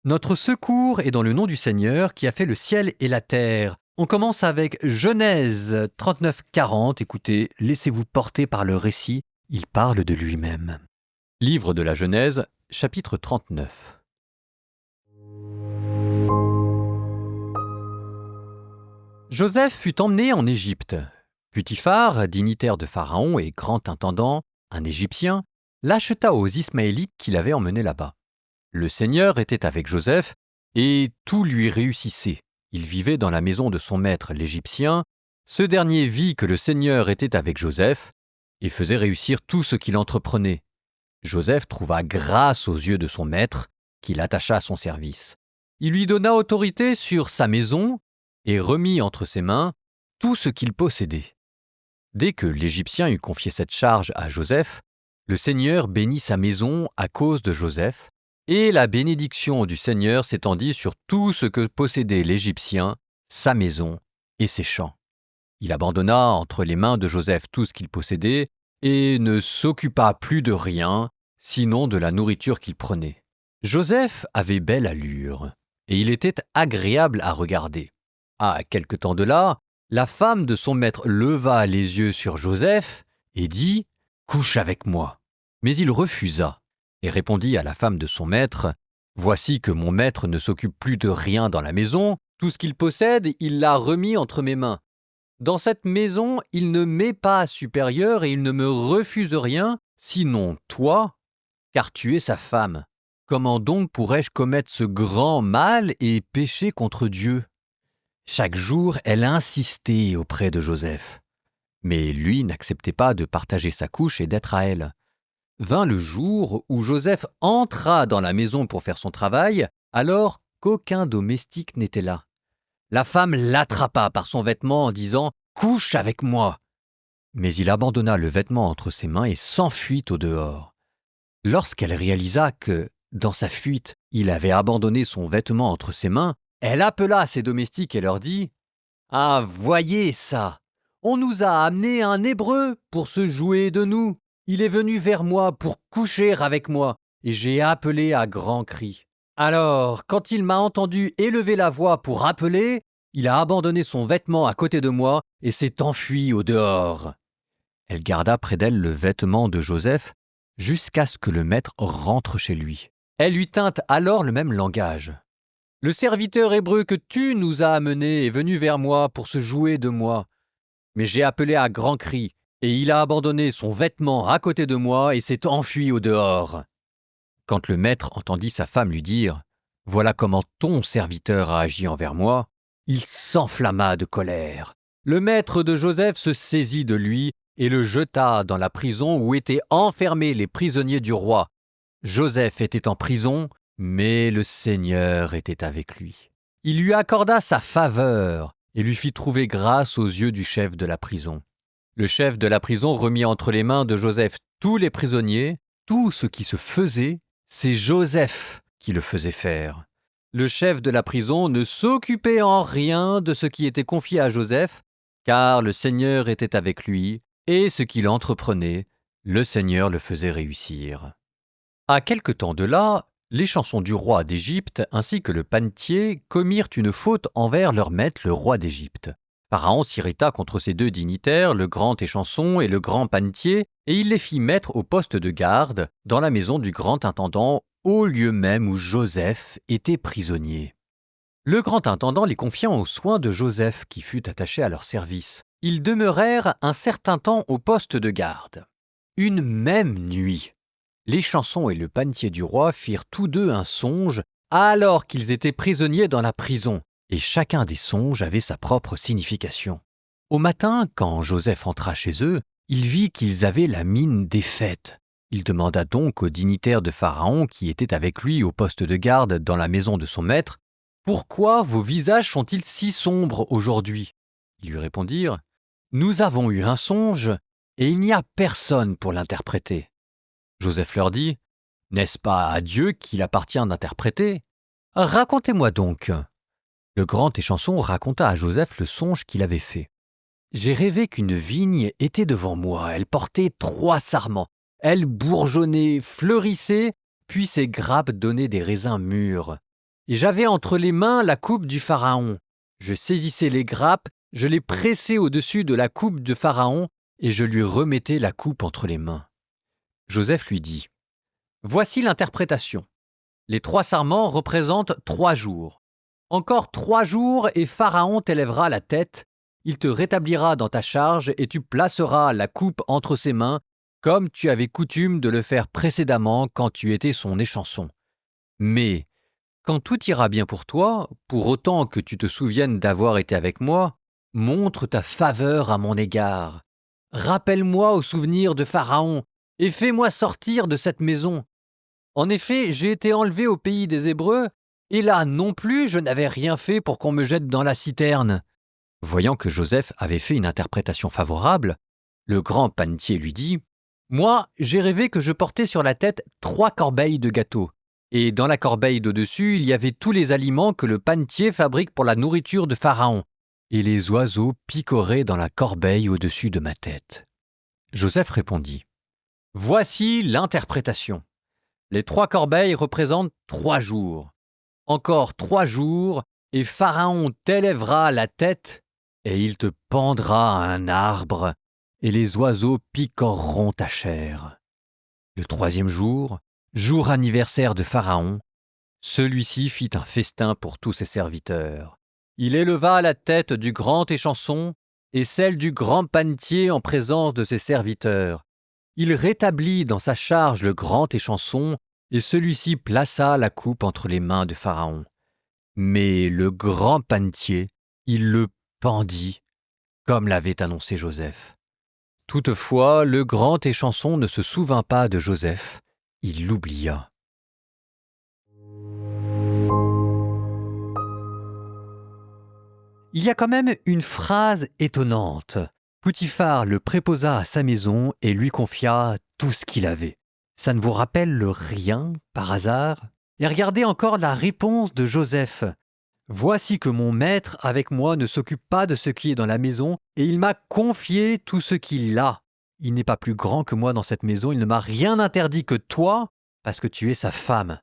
Notre secours est dans le nom du Seigneur qui a fait le ciel et la terre. On commence avec Genèse 39-40. Écoutez, laissez-vous porter par le récit, il parle de lui-même. Livre de la Genèse, chapitre 39. Joseph fut emmené en Égypte. Potiphar, dignitaire de Pharaon et grand intendant, un Égyptien, l'acheta aux Ismaélites qui l'avaient emmené là-bas. Le Seigneur était avec Joseph, et tout lui réussissait. Il vivait dans la maison de son maître l'Égyptien. Ce dernier vit que le Seigneur était avec Joseph, et faisait réussir tout ce qu'il entreprenait. Joseph trouva grâce aux yeux de son maître, qui l'attacha à son service. Il lui donna autorité sur sa maison, et remit entre ses mains tout ce qu'il possédait. Dès que l'Égyptien eut confié cette charge à Joseph, le Seigneur bénit sa maison à cause de Joseph, et la bénédiction du Seigneur s'étendit sur tout ce que possédait l'Égyptien, sa maison et ses champs. Il abandonna entre les mains de Joseph tout ce qu'il possédait, et ne s'occupa plus de rien, sinon de la nourriture qu'il prenait. Joseph avait belle allure, et il était agréable à regarder. À quelque temps de là, la femme de son maître leva les yeux sur Joseph et dit « Couche avec moi ». Mais il refusa et répondit à la femme de son maître « Voici que mon maître ne s'occupe plus de rien dans la maison, tout ce qu'il possède, il l'a remis entre mes mains. Dans cette maison, il ne m'est pas supérieur et il ne me refuse rien, sinon toi, car tu es sa femme. Comment donc pourrais-je commettre ce grand mal et pécher contre Dieu ?» Chaque jour, elle insistait auprès de Joseph. Mais lui n'acceptait pas de partager sa couche et d'être à elle. Vint le jour où Joseph entra dans la maison pour faire son travail, alors qu'aucun domestique n'était là. La femme l'attrapa par son vêtement en disant « Couche avec moi !» Mais il abandonna le vêtement entre ses mains et s'enfuit au dehors. Lorsqu'elle réalisa que, dans sa fuite, il avait abandonné son vêtement entre ses mains, elle appela ses domestiques et leur dit « Ah, voyez ça! On nous a amené un Hébreu pour se jouer de nous. Il est venu vers moi pour coucher avec moi, et j'ai appelé à grands cris. Alors, quand il m'a entendu élever la voix pour appeler, il a abandonné son vêtement à côté de moi et s'est enfui au dehors. » Elle garda près d'elle le vêtement de Joseph jusqu'à ce que le maître rentre chez lui. Elle lui tint alors le même langage. « Le serviteur hébreu que tu nous as amené est venu vers moi pour se jouer de moi. Mais j'ai appelé à grands cris, et il a abandonné son vêtement à côté de moi et s'est enfui au dehors. » Quand le maître entendit sa femme lui dire « Voilà comment ton serviteur a agi envers moi », il s'enflamma de colère. Le maître de Joseph se saisit de lui et le jeta dans la prison où étaient enfermés les prisonniers du roi. Joseph était en prison, mais le Seigneur était avec lui. Il lui accorda sa faveur et lui fit trouver grâce aux yeux du chef de la prison. Le chef de la prison remit entre les mains de Joseph tous les prisonniers, tout ce qui se faisait, c'est Joseph qui le faisait faire. Le chef de la prison ne s'occupait en rien de ce qui était confié à Joseph, car le Seigneur était avec lui, et ce qu'il entreprenait, le Seigneur le faisait réussir. À quelque temps de là, les chansons du roi d'Égypte ainsi que le panetier commirent une faute envers leur maître le roi d'Égypte. Pharaon s'irrita contre ces deux dignitaires, le grand échanson et le grand panetier, et il les fit mettre au poste de garde dans la maison du grand intendant, au lieu même où Joseph était prisonnier. Le grand intendant les confia aux soins de Joseph, qui fut attaché à leur service. Ils demeurèrent un certain temps au poste de garde. Une même nuit, l'échanson et le panetier du roi firent tous deux un songe alors qu'ils étaient prisonniers dans la prison. Et chacun des songes avait sa propre signification. Au matin, quand Joseph entra chez eux, il vit qu'ils avaient la mine défaite. Il demanda donc aux dignitaires de Pharaon qui étaient avec lui au poste de garde dans la maison de son maître « Pourquoi vos visages sont-ils si sombres aujourd'hui ?» Ils lui répondirent « Nous avons eu un songe et il n'y a personne pour l'interpréter. » Joseph leur dit « N'est-ce pas à Dieu qu'il appartient d'interpréter ? Racontez-moi donc. » Le grand échanson raconta à Joseph le songe qu'il avait fait. « J'ai rêvé qu'une vigne était devant moi, elle portait 3 sarments, elle bourgeonnait, fleurissait, puis ses grappes donnaient des raisins mûrs. Et j'avais entre les mains la coupe du Pharaon. Je saisissais les grappes, je les pressais au-dessus de la coupe de Pharaon, et je lui remettais la coupe entre les mains. » Joseph lui dit, « Voici l'interprétation. Les 3 sarments représentent 3 jours. Encore 3 jours et Pharaon t'élèvera la tête, il te rétablira dans ta charge et tu placeras la coupe entre ses mains, comme tu avais coutume de le faire précédemment quand tu étais son échanson. Mais quand tout ira bien pour toi, pour autant que tu te souviennes d'avoir été avec moi, montre ta faveur à mon égard. Rappelle-moi au souvenir de Pharaon et fais-moi sortir de cette maison. En effet, j'ai été enlevé au pays des Hébreux, et là non plus je n'avais rien fait pour qu'on me jette dans la citerne. » Voyant que Joseph avait fait une interprétation favorable, le grand panetier lui dit, « Moi, j'ai rêvé que je portais sur la tête 3 corbeilles de gâteaux, et dans la corbeille d'au-dessus, il y avait tous les aliments que le panetier fabrique pour la nourriture de Pharaon, et les oiseaux picoraient dans la corbeille au-dessus de ma tête. » Joseph répondit, « Voici l'interprétation. Les 3 corbeilles représentent 3 jours. Encore 3 jours, et Pharaon t'élèvera la tête, et il te pendra à un arbre, et les oiseaux picoreront ta chair. Le 3e jour, jour anniversaire de Pharaon, celui-ci fit un festin pour tous ses serviteurs. Il éleva la tête du grand échanson et celle du grand panetier en présence de ses serviteurs. Il rétablit dans sa charge le grand échanson, et celui-ci plaça la coupe entre les mains de Pharaon. Mais le grand panetier, il le pendit, comme l'avait annoncé Joseph. Toutefois, le grand échanson ne se souvint pas de Joseph, il l'oublia. Il y a quand même une phrase étonnante. Potiphar le préposa à sa maison et lui confia tout ce qu'il avait. Ça ne vous rappelle rien, par hasard? Et regardez encore la réponse de Joseph. « Voici que mon maître avec moi ne s'occupe pas de ce qui est dans la maison, et il m'a confié tout ce qu'il a. Il n'est pas plus grand que moi dans cette maison, il ne m'a rien interdit que toi, parce que tu es sa femme. »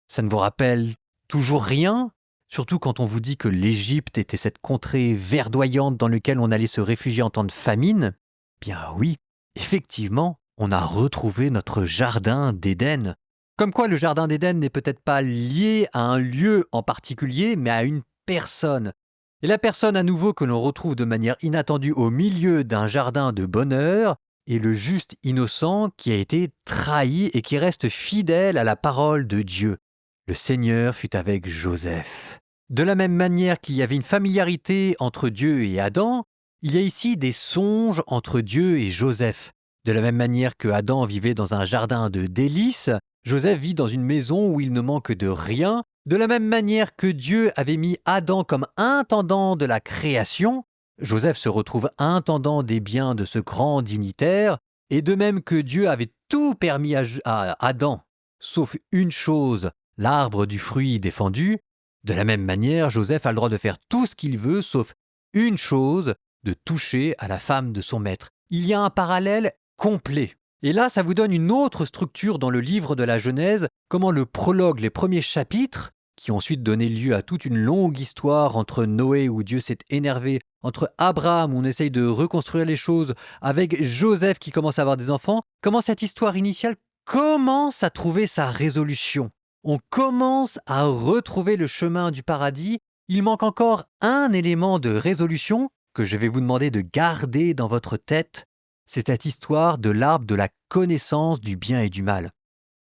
Ça ne vous rappelle toujours rien? Surtout quand on vous dit que l'Égypte était cette contrée verdoyante dans laquelle on allait se réfugier en temps de famine. Bien oui, effectivement, on a retrouvé notre jardin d'Éden. Comme quoi le jardin d'Éden n'est peut-être pas lié à un lieu en particulier, mais à une personne. Et la personne à nouveau que l'on retrouve de manière inattendue au milieu d'un jardin de bonheur est le juste innocent qui a été trahi et qui reste fidèle à la parole de Dieu. Le Seigneur fut avec Joseph. De la même manière qu'il y avait une familiarité entre Dieu et Adam, il y a ici des songes entre Dieu et Joseph. De la même manière que Adam vivait dans un jardin de délices, Joseph vit dans une maison où il ne manque de rien. De la même manière que Dieu avait mis Adam comme intendant de la création, Joseph se retrouve intendant des biens de ce grand dignitaire, et de même que Dieu avait tout permis à Adam, sauf une chose, l'arbre du fruit défendu, de la même manière, Joseph a le droit de faire tout ce qu'il veut, sauf une chose, de toucher à la femme de son maître. Il y a un parallèle complet. Et là, ça vous donne une autre structure dans le livre de la Genèse, comment le prologue, les premiers chapitres, qui ont ensuite donné lieu à toute une longue histoire entre Noé où Dieu s'est énervé, entre Abraham où on essaye de reconstruire les choses, avec Joseph qui commence à avoir des enfants, comment cette histoire initiale commence à trouver sa résolution. On commence à retrouver le chemin du paradis. Il manque encore un élément de résolution que je vais vous demander de garder dans votre tête. C'est cette histoire de l'arbre de la connaissance du bien et du mal.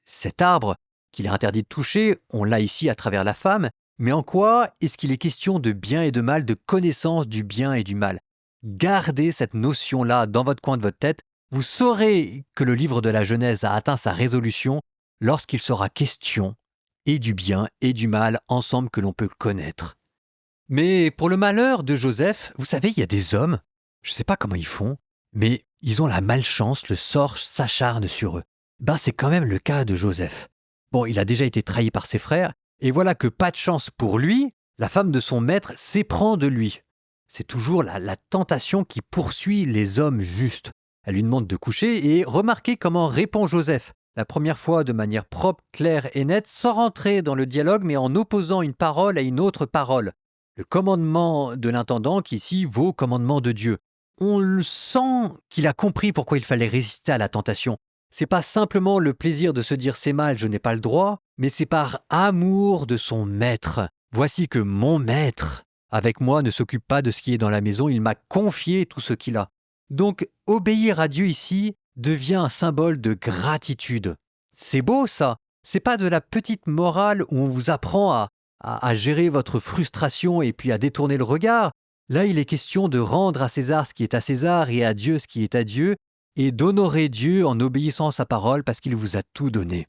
Cet arbre qu'il est interdit de toucher, on l'a ici à travers la femme, mais en quoi est-ce qu'il est question de bien et de mal, de connaissance du bien et du mal? Gardez cette notion-là dans votre coin de votre tête. Vous saurez que le livre de la Genèse a atteint sa résolution lorsqu'il sera question et du bien et du mal ensemble que l'on peut connaître. Mais pour le malheur de Joseph, vous savez, il y a des hommes, je ne sais pas comment ils font, mais ils ont la malchance, le sort s'acharne sur eux. C'est quand même le cas de Joseph. Bon, il a déjà été trahi par ses frères, et voilà que pas de chance pour lui, la femme de son maître s'éprend de lui. C'est toujours la tentation qui poursuit les hommes justes. Elle lui demande de coucher, et remarquez comment répond Joseph. La première fois de manière propre, claire et nette, sans rentrer dans le dialogue, mais en opposant une parole à une autre parole. Le commandement de l'intendant qui ici vaut commandement de Dieu. On le sent qu'il a compris pourquoi il fallait résister à la tentation. C'est pas simplement le plaisir de se dire c'est mal, je n'ai pas le droit, mais c'est par amour de son maître. Voici que mon maître, avec moi, ne s'occupe pas de ce qui est dans la maison, il m'a confié tout ce qu'il a. Donc, obéir à Dieu ici devient un symbole de gratitude. C'est beau ça. C'est pas de la petite morale où on vous apprend à gérer votre frustration et puis à détourner le regard. Là, il est question de rendre à César ce qui est à César et à Dieu ce qui est à Dieu, et d'honorer Dieu en obéissant à sa parole parce qu'il vous a tout donné.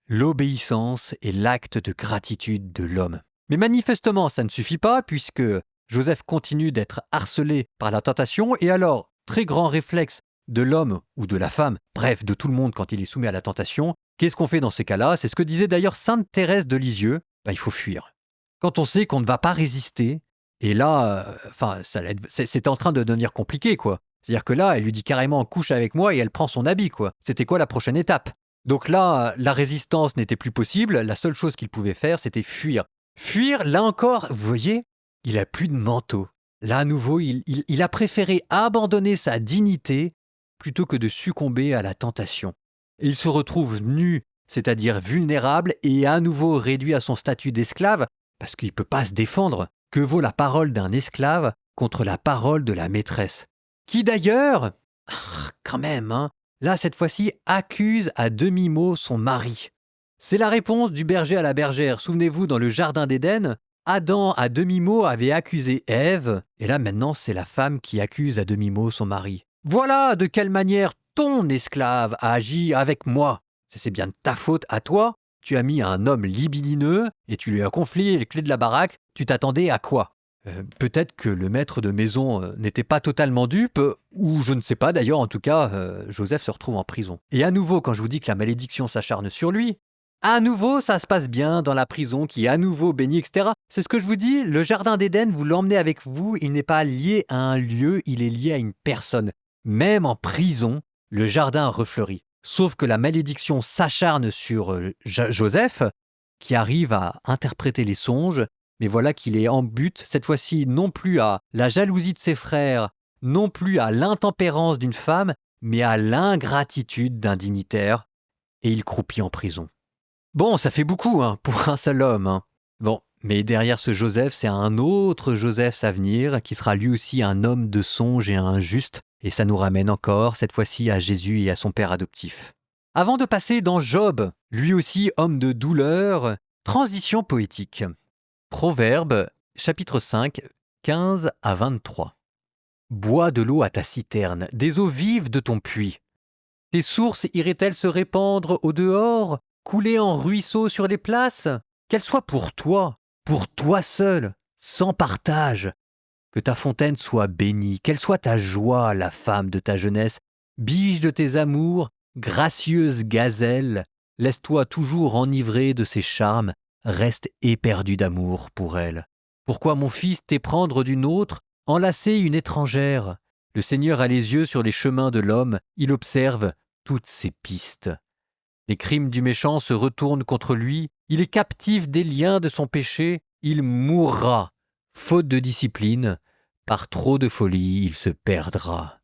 L'obéissance est l'acte de gratitude de l'homme. Mais manifestement, ça ne suffit pas puisque Joseph continue d'être harcelé par la tentation et alors, très grand réflexe de l'homme ou de la femme, bref, de tout le monde quand il est soumis à la tentation, qu'est-ce qu'on fait dans ces cas-là? C'est ce que disait d'ailleurs sainte Thérèse de Lisieux, il faut fuir. Quand on sait qu'on ne va pas résister, et là, c'était en train de devenir compliqué, quoi. C'est-à-dire que là, elle lui dit carrément couche avec moi et elle prend son habit, quoi. C'était quoi la prochaine étape? Donc là, la résistance n'était plus possible, la seule chose qu'il pouvait faire, c'était fuir. Fuir, là encore, vous voyez, il a plus de manteau. Là, à nouveau, il a préféré abandonner sa dignité plutôt que de succomber à la tentation. Et il se retrouve nu, c'est-à-dire vulnérable, et à nouveau réduit à son statut d'esclave, parce qu'il ne peut pas se défendre. Que vaut la parole d'un esclave contre la parole de la maîtresse? Qui d'ailleurs, quand même, là cette fois-ci, accuse à demi-mot son mari. C'est la réponse du berger à la bergère. Souvenez-vous, dans le jardin d'Éden, Adam à demi-mot avait accusé Ève, et là maintenant c'est la femme qui accuse à demi-mot son mari. Voilà de quelle manière ton esclave a agi avec moi. C'est bien de ta faute à toi. Tu as mis un homme libidineux et tu lui as confié les clés de la baraque. Tu t'attendais à quoi? Peut-être que le maître de maison n'était pas totalement dupe, ou je ne sais pas d'ailleurs, en tout cas, Joseph se retrouve en prison. Et à nouveau, quand je vous dis que la malédiction s'acharne sur lui, à nouveau, ça se passe bien dans la prison qui est à nouveau bénie, etc. C'est ce que je vous dis, le jardin d'Éden, vous l'emmenez avec vous, il n'est pas lié à un lieu, il est lié à une personne. Même en prison, le jardin refleurit. Sauf que la malédiction s'acharne sur Joseph, qui arrive à interpréter les songes, mais voilà qu'il est en but, cette fois-ci non plus à la jalousie de ses frères, non plus à l'intempérance d'une femme, mais à l'ingratitude d'un dignitaire, et il croupit en prison. Bon, ça fait beaucoup pour un seul homme. Bon, mais derrière ce Joseph, c'est un autre Joseph à venir, qui sera lui aussi un homme de songe et un juste, et ça nous ramène encore, cette fois-ci, à Jésus et à son père adoptif. Avant de passer dans Job, lui aussi homme de douleur, transition poétique. Proverbe, chapitre 5, 15 à 23. Bois de l'eau à ta citerne, des eaux vives de ton puits. Tes sources iraient-elles se répandre au dehors, couler en ruisseaux sur les places? Qu'elles soient pour toi seul, sans partage. Que ta fontaine soit bénie, qu'elle soit ta joie, la femme de ta jeunesse, biche de tes amours, gracieuse gazelle, laisse-toi toujours enivrer de ses charmes, reste éperdu d'amour pour elle. Pourquoi, mon fils, t'éprendre d'une autre, enlacer une étrangère? Le Seigneur a les yeux sur les chemins de l'homme, il observe toutes ses pistes. Les crimes du méchant se retournent contre lui, il est captif des liens de son péché, il mourra. Faute de discipline, par trop de folie, il se perdra.